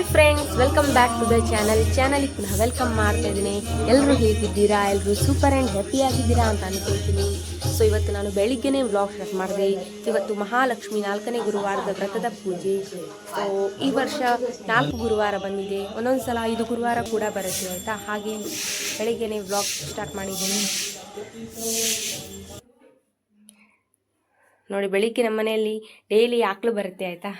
Friends, welcome back to the ಚಾನಲ್ಗೆ ಪುನಃ welcome ಮಾಡ್ತಾ ಇದ್ದೀನಿ. ಎಲ್ಲರೂ ಹೇಗಿದ್ದೀರಾ? ಎಲ್ಲರೂ ಸೂಪರ್ ಆ್ಯಂಡ್ ಹ್ಯಾಪಿ ಆಗಿದ್ದೀರಾ ಅಂತ ಅನ್ಕೊಳ್ತೀನಿ. ಸೊ ಇವತ್ತು ನಾನು ಬೆಳಿಗ್ಗೆನೇ ವ್ಲಾಗ್ ಸ್ಟಾರ್ಟ್ ಮಾಡಿದೆ. ಇವತ್ತು ಮಹಾಲಕ್ಷ್ಮಿ 4ನೇ ಗುರುವಾರದ ವ್ರತದ ಪೂಜೆ. ಸೊ ಈ ವರ್ಷ 4 ಗುರುವಾರ ಬಂದಿದೆ, ಒಂದೊಂದು ಸಲ 5 ಗುರುವಾರ ಕೂಡ ಬರುತ್ತೆ ಆಯಿತಾ. ಹಾಗೆ ಬೆಳಿಗ್ಗೆನೇ ವ್ಲಾಗ್ ಸ್ಟಾರ್ಟ್ ಮಾಡಿದ್ದೀನಿ. ನೋಡಿ, ಬೆಳಿಗ್ಗೆ ನಮ್ಮ ಮನೆಯಲ್ಲಿ ಡೈಲಿ ಆಕಳು ಬರುತ್ತೆ ಆಯಿತಾ.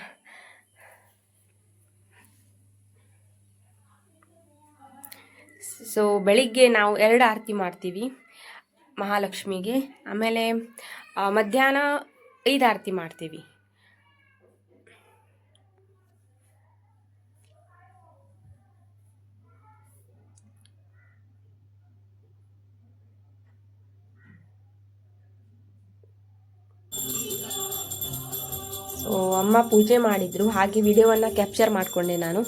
ಸೊ ಬೆಳಿಗ್ಗೆ ನಾವು 2 ಆರತಿ ಮಾಡ್ತೀವಿ ಮಹಾಲಕ್ಷ್ಮಿಗೆ. ಆಮೇಲೆ ಮಧ್ಯಾಹ್ನ 5 ಆರತಿ ಮಾಡ್ತೀವಿ. ಸೊ ಅಮ್ಮ ಪೂಜೆ ಮಾಡಿದ್ರು, ಹಾಗೆ ವಿಡಿಯೋವನ್ನು ಕ್ಯಾಪ್ಚರ್ ಮಾಡಿಕೊಂಡೆ ನಾನು.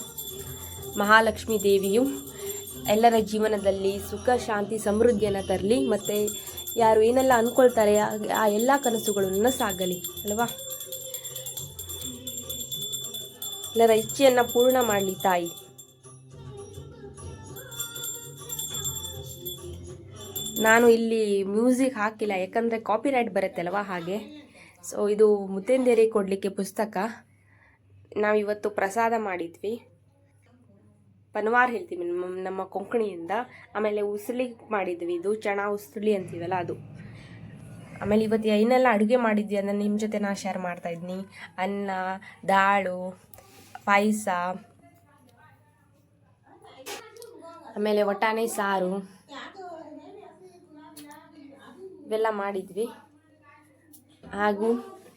ಮಹಾಲಕ್ಷ್ಮಿ ದೇವಿಯು ಎಲ್ಲರ ಜೀವನದಲ್ಲಿ ಸುಖ, ಶಾಂತಿ, ಸಮೃದ್ಧಿಯನ್ನು ತರಲಿ, ಮತ್ತು ಯಾರು ಏನೆಲ್ಲ ಅಂದ್ಕೊಳ್ತಾರೆ ಆ ಎಲ್ಲ ಕನಸುಗಳು ನನಸಾಗಲಿ ಅಲ್ವಾ. ಎಲ್ಲರ ಇಚ್ಛೆಯನ್ನು ಪೂರ್ಣ ಮಾಡಲಿ ತಾಯಿ. ನಾನು ಇಲ್ಲಿ ಮ್ಯೂಸಿಕ್ ಹಾಕಿಲ್ಲ, ಯಾಕಂದರೆ ಕಾಪಿರೈಟ್ ಬರುತ್ತೆ ಅಲ್ವಾ ಹಾಗೆ. ಸೊ ಇದು ಮುತ್ತೈದೆಯರಿಗೆ ಕೊಡಲಿಕ್ಕೆ ಪುಸ್ತಕ. ನಾವಿವತ್ತು ಪ್ರಸಾದ ಮಾಡಿದ್ವಿ, ಪನ್ವಾರ್ ಹೇಳ್ತೀವಿ ನಮ್ಮ ಕೊಂಕಣಿಯಿಂದ. ಆಮೇಲೆ ಉಸುಳಿ ಮಾಡಿದ್ವಿ, ಇದು ಚಣ ಉಸುಳಿ ಅಂತೀವಲ್ಲ ಅದು. ಆಮೇಲೆ ಇವತ್ತು ಏನೆಲ್ಲ ಅಡುಗೆ ಮಾಡಿದ್ವಿ ಅಂದರೆ ನಿಮ್ಮ ಜೊತೆ ನಾನು ಶೇರ್ ಮಾಡ್ತಾಯಿದ್ದೀನಿ. ಅನ್ನ, ದಾಳು, ಪಾಯಸ, ಆಮೇಲೆ ವಟಾಣೆ ಸಾರು ಇವೆಲ್ಲ ಮಾಡಿದ್ವಿ, ಹಾಗೂ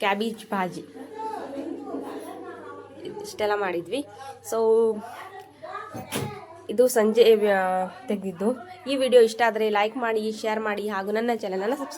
ಕ್ಯಾಬೇಜ್ ಭಾಜಿ ಇಷ್ಟೆಲ್ಲ ಮಾಡಿದ್ವಿ. ಸೊ ಇದು ಸಂಜೆ ತೆಗೆದಿದ್ದು. ಈ ವಿಡಿಯೋ ಇಷ್ಟ ಆದರೆ ಲೈಕ್ ಮಾಡಿ, ಶೇರ್ ಮಾಡಿ, ಹಾಗೂ ನನ್ನ ಚಾನಲನ್ನು ಸಬ್ಸ್ಕ್ರೈಬ್